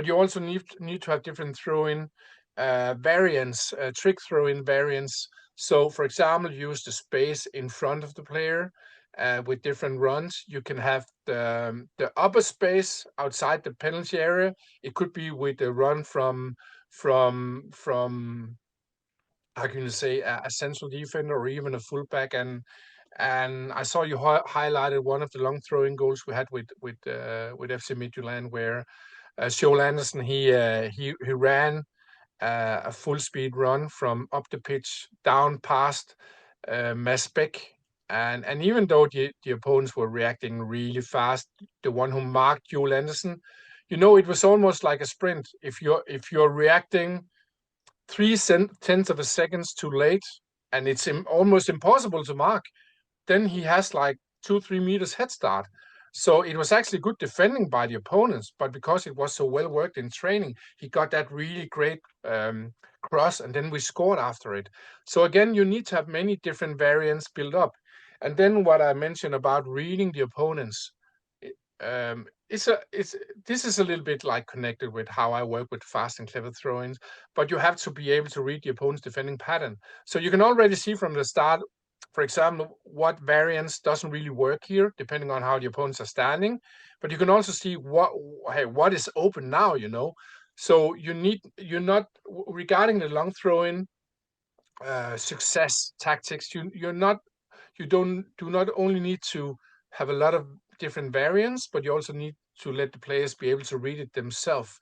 you also need to have different throw-in variants, trick throw-in variants. So, for example, use the space in front of the player with different runs. You can have the upper space outside the penalty area. It could be with a run from how can you say a central defender or even a fullback. And I saw you highlighted one of the long throwing goals we had with FC Midtjylland, where Joel Anderson he ran a full speed run from up the pitch down past Mads Beck. And even though the opponents were reacting really fast, the one who marked Joel Anderson, it was almost like a sprint. If you're reacting tenths of a seconds too late, and it's almost impossible to mark, then he has like 2-3 meters head start. So it was actually good defending by the opponents, but because it was so well worked in training, he got that really great cross, and then we scored after it. So again, you need to have many different variants built up. And then what I mentioned about reading the opponents, this is a little bit like connected with how I work with fast and clever throw-ins, but you have to be able to read the opponent's defending pattern. So you can already see from the start, for example, what variance doesn't really work here, depending on how the opponents are standing. But you can also see what is open now. So you're not regarding the long throw-in success tactics. Do not only need to have a lot of different variants, but you also need to let the players be able to read it themselves.